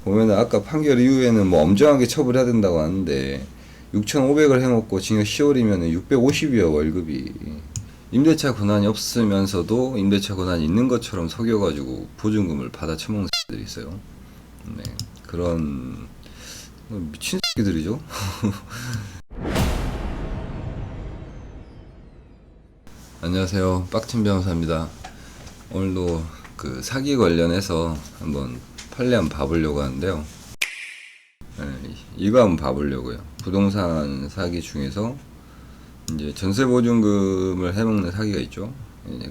보면은 아까 판결 이후에는 뭐 엄정하게 처벌해야 된다고 하는데 6,500을 해먹고 징역 10월이면은 650이요 월급이. 임대차 권한이 없으면서도 임대차 권한이 있는 것처럼 속여가지고 보증금을 받아 처먹는 새끼들이 있어요. 네, 그런 미친 새끼들이죠. 안녕하세요, 빡친 변호사입니다. 오늘도 그 사기 관련해서 한번 판례 한번 봐보려고 하는데요. 네, 이거 한번 봐보려고요. 부동산 사기 중에서 이제 전세 보증금을 해먹는 사기가 있죠.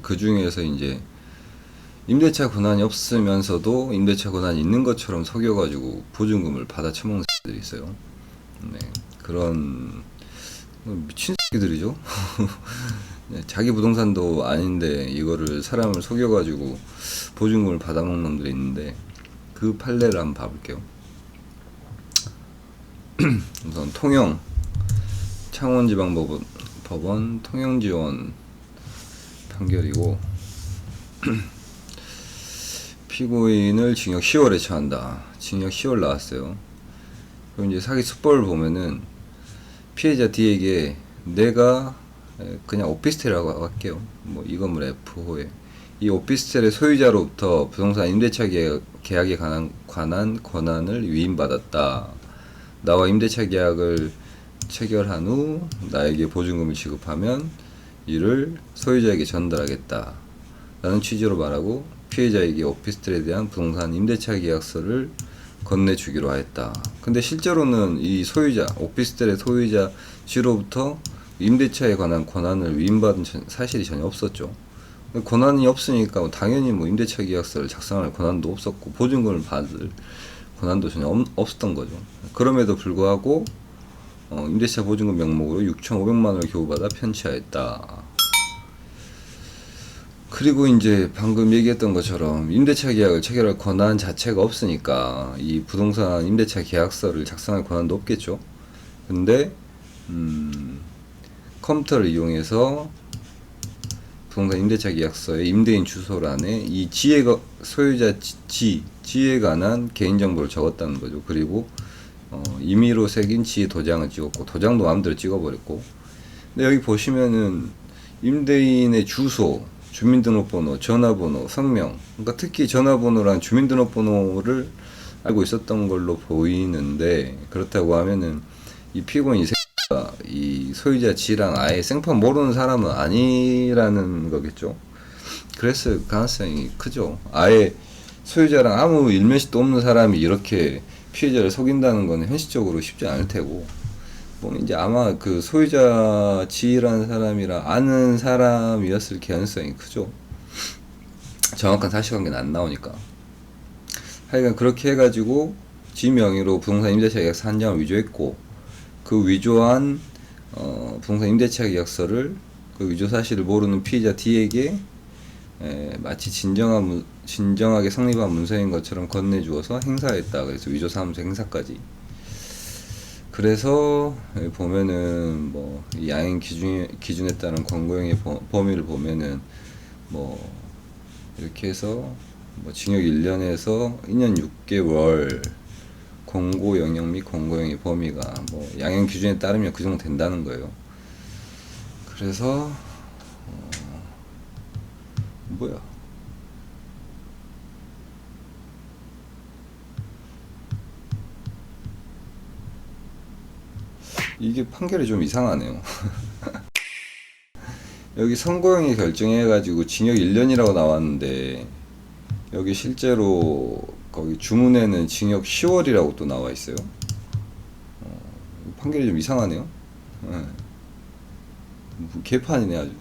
그 중에서 이제 임대차 권한이 없으면서도 임대차 권한이 있는 것처럼 속여가지고 보증금을 받아 처먹는 새끼들이 있어요. 네, 그런 미친 새끼들이죠. 네, 자기 부동산도 아닌데 이거를 사람을 속여가지고 보증금을 받아먹는 놈들이 있는데 그 판례를 한번 봐볼게요. 우선 통영 창원지방법원 통영지원 판결이고 피고인을 징역 10월에 처한다. 징역 10월 나왔어요. 그럼 이제 사기 수법을 보면은 피해자 D에게 내가 그냥 오피스텔이라고 할게요. 뭐 이 건물 F호에 이 오피스텔의 소유자로부터 부동산 임대차 계약에 관한 권한을 위임받았다. 나와 임대차 계약을 체결한 후 나에게 보증금을 지급하면 이를 소유자에게 전달하겠다 라는 취지로 말하고 피해자에게 오피스텔에 대한 부동산 임대차 계약서를 건네주기로 하였다. 근데 실제로는 이 소유자, 오피스텔의 소유자 G로부터 임대차에 관한 권한을 위임받은 사실이 전혀 없었죠. 권한이 없으니까 당연히 뭐 임대차 계약서를 작성할 권한도 없었고 보증금을 받을 권한도 전혀 없었던 거죠. 그럼에도 불구하고 임대차 보증금 명목으로 6,500만 원을 교부받아 편취하였다. 그리고 이제 방금 얘기했던 것처럼 임대차 계약을 체결할 권한 자체가 없으니까 이 부동산 임대차 계약서를 작성할 권한도 없겠죠. 근데 컴퓨터를 이용해서 부동산 임대차 계약서의 임대인 주소란에 이 소유자 지에 관한 개인정보를 적었다는 거죠. 그리고 임의로 새긴 지의 도장을 찍었고 도장도 마음대로 찍어버렸고. 근데 여기 보시면은 임대인의 주소, 주민등록번호, 전화번호, 성명, 그러니까 특히 전화번호랑 주민등록번호를 알고 있었던 걸로 보이는데, 그렇다고 하면은 이 피고인 이 소유자 G랑 아예 생판 모르는 사람은 아니라는 거겠죠. 그랬을 가능성이 크죠. 아예 소유자랑 아무 일면식도 없는 사람이 이렇게 피해자를 속인다는 건 현실적으로 쉽지 않을 테고, 뭐 이제 아마 그 소유자 G라는 사람이랑 아는 사람이었을 가능성이 크죠. 정확한 사실관계는 안 나오니까. 하여간 그렇게 해가지고 G 명의로 부동산 임대차 계약서 한 장을 위조했고, 그 위조한 부동산 임대차 계약서를 그 위조 사실을 모르는 피해자 D에게 마치 진정하게 성립한 문서인 것처럼 건네주어서 행사했다. 그래서 위조사무소 행사까지. 그래서 여기 보면은 뭐 이 양형 기준에 따른 권고형의 범위를 보면은 뭐 이렇게 해서 뭐 징역 1년에서 2년 6개월 공고 영역 및 권고형의 범위가 뭐 양형 기준에 따르면 그 정도 된다는 거예요. 그래서 뭐야? 이게 판결이 좀 이상하네요. 여기 선고형이 결정해가지고 징역 1년이라고 나왔는데 여기 실제로 거기 주문에는 징역 10월이라고 또 나와 있어요. 판결이 좀 이상하네요. 네. 개판이네 아주.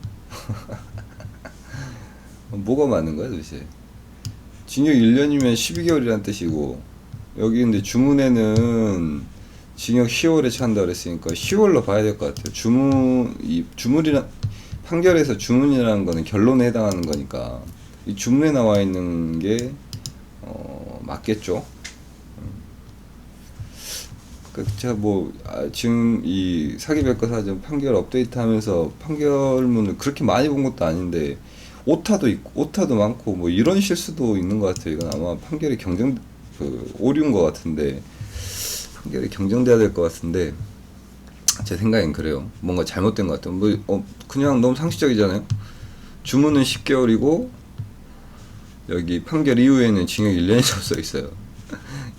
뭐가 맞는 거야 도대체? 징역 1년이면 12개월이란 뜻이고 여기 근데 주문에는 징역 10월에 처한다 그랬으니까 10월로 봐야 될 것 같아요. 주문이란 판결에서 주문이라는 거는 결론에 해당하는 거니까 이 주문에 나와 있는 게 맞겠죠. 제가 뭐 지금 이 사기백과사전 판결 업데이트하면서 판결문을 그렇게 많이 본 것도 아닌데 오타도 있고 오타도 많고 뭐 이런 실수도 있는 것 같아요. 이건 아마 판결이 그 오류인 것 같은데 판결이 경정돼야 될 것 같은데 제 생각엔 그래요. 뭔가 잘못된 것 같아요. 그냥 너무 상식적이잖아요. 주문은 10개월이고 여기 판결 이후에는 징역 1년이라고 써 있어요.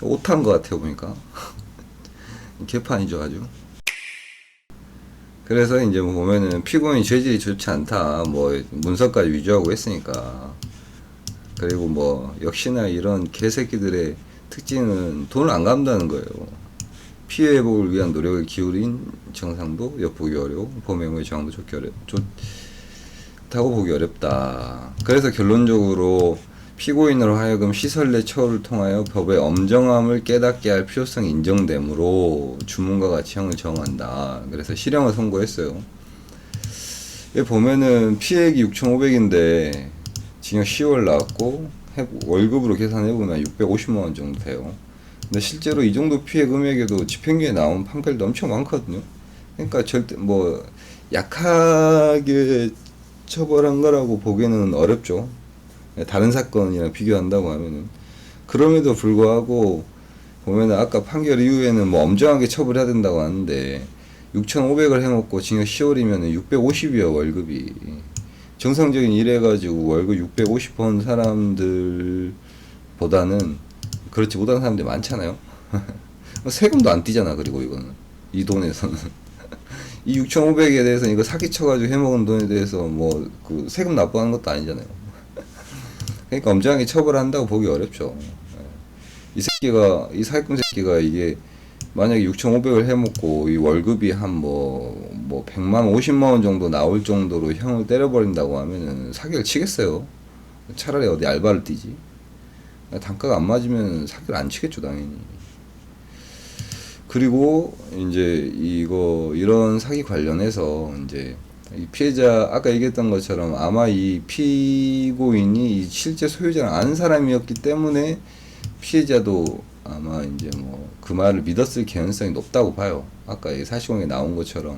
오타인 것 같아요 보니까. 개판이죠 아주. 그래서 이제 뭐 보면은 피고인이 죄질이 좋지 않다, 뭐 문서까지 위조하고 했으니까. 그리고 뭐 역시나 이런 개새끼들의 특징은 돈을 안 갚는다는 거예요. 피해 회복을 위한 노력을 기울인 정상도 엿보기 어려워, 범행의 정황도 좋다고 보기 어렵다. 그래서 결론적으로 피고인으로 하여금 시설 내 처우를 통하여 법의 엄정함을 깨닫게 할 필요성이 인정되므로 주문과 같이 형을 정한다. 그래서 실형을 선고했어요. 여기 보면은 피해액이 6,500인데 징역 10월 나왔고 월급으로 계산해보면 650만원 정도 돼요. 근데 실제로 이 정도 피해 금액에도 집행유예 나온 판결도 엄청 많거든요. 그러니까 절대 뭐 약하게 처벌한 거라고 보기에는 어렵죠. 다른 사건이랑 비교한다고 하면은. 그럼에도 불구하고 보면은 아까 판결 이후에는 뭐 엄정하게 처벌해야 된다고 하는데 6,500을 해먹고 징역 10월이면은 650이야 월급이. 정상적인 일 해가지고 월급 650 번 사람들보다는 그렇지 못한 사람들이 많잖아요. 세금도 안 떼잖아. 그리고 이거는 이 돈에서는 이 6,500에 대해서 이거 사기쳐가지고 해먹은 돈에 대해서 뭐 그 세금 납부하는 것도 아니잖아요. 그러니까 엄정하게 처벌한다고 보기 어렵죠. 이 새끼가, 이 사기꾼 새끼가 이게 만약에 6,500을 해먹고 이 월급이 한 뭐 100만 50만 원 정도 나올 정도로 형을 때려버린다고 하면은 사기를 치겠어요. 차라리 어디 알바를 뛰지. 단가가 안 맞으면 사기를 안 치겠죠 당연히. 그리고 이제 이런 사기 관련해서 이제 이 피해자 아까 얘기했던 것처럼 아마 이 피고인이 이 실제 소유자를 아는 사람이었기 때문에 피해자도 아마 이제 뭐 그 말을 믿었을 개연성이 높다고 봐요. 아까 이 사시공에 나온 것처럼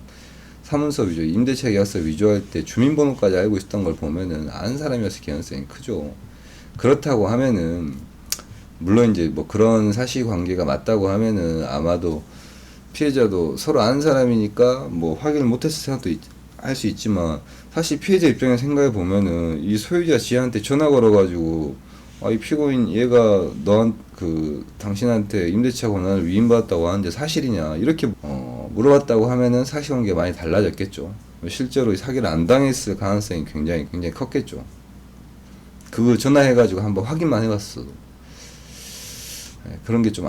사문서 위조, 임대차 계약서 위조할 때 주민번호까지 알고 있었던 걸 보면은 아는 사람이었을 개연성이 크죠. 그렇다고 하면은 물론 이제 뭐 그런 사실관계가 맞다고 하면은 아마도 피해자도 서로 아는 사람이니까 뭐 확인을 못했을 생각도 할 수 있지만 사실 피해자 입장에 생각해 보면은 이 소유자 지한테 전화 걸어가지고 이 피고인 얘가 당신한테 임대차 권한을 위임받았다고 하는데 사실이냐 이렇게 물어봤다고 하면은 사실관계가 많이 달라졌겠죠. 실제로 사기를 안 당했을 가능성이 굉장히 컸겠죠. 그거 전화해가지고 한번 확인만 해봤어. 그런 게 좀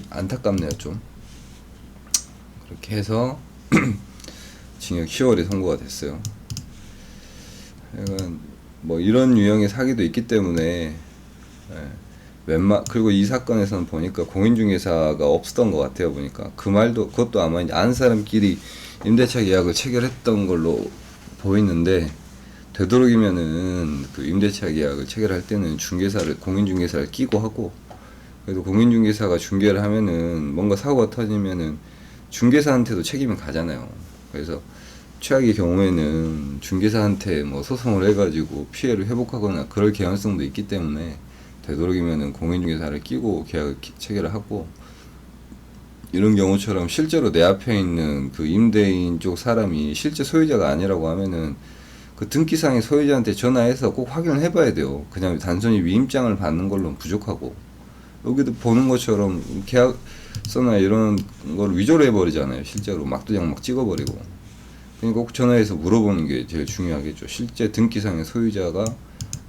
안타깝네요 좀. 그렇게 해서 징역 10월에 선고가 됐어요. 뭐 이런 유형의 사기도 있기 때문에 그리고 이 사건에서는 보니까 공인중개사가 없었던 것 같아요 보니까. 그것도 아마 이제 아는 사람끼리 임대차 계약을 체결했던 걸로 보이는데, 되도록이면은 그 임대차 계약을 체결할 때는 공인중개사를 끼고 하고, 그래도 공인중개사가 중개를 하면은 뭔가 사고가 터지면은 중개사한테도 책임이 가잖아요. 그래서 최악의 경우에는 중개사한테 뭐 소송을 해가지고 피해를 회복하거나 그럴 개연성도 있기 때문에 되도록이면은 공인중개사를 끼고 계약을 체결을 하고, 이런 경우처럼 실제로 내 앞에 있는 그 임대인 쪽 사람이 실제 소유자가 아니라고 하면은 그 등기상의 소유자한테 전화해서 꼭 확인을 해봐야 돼요. 그냥 단순히 위임장을 받는 걸로는 부족하고, 여기도 보는 것처럼 계약서나 이런 걸 위조를 해버리잖아요. 실제로 막두장 막 찍어버리고. 그러니까 꼭 전화해서 물어보는 게 제일 중요하겠죠. 실제 등기상의 소유자가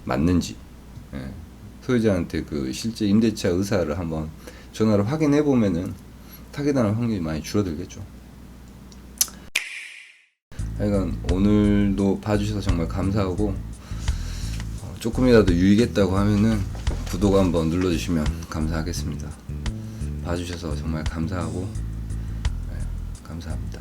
맞는지. 소유자한테 그 실제 임대차 의사를 한번 전화로 확인해 보면은 사기당할 확률이 많이 줄어들겠죠. 하여간 오늘도 봐주셔서 정말 감사하고, 조금이라도 유익했다고 하면은 구독 한번 눌러주시면 감사하겠습니다. 봐주셔서 정말 감사하고, 감사합니다.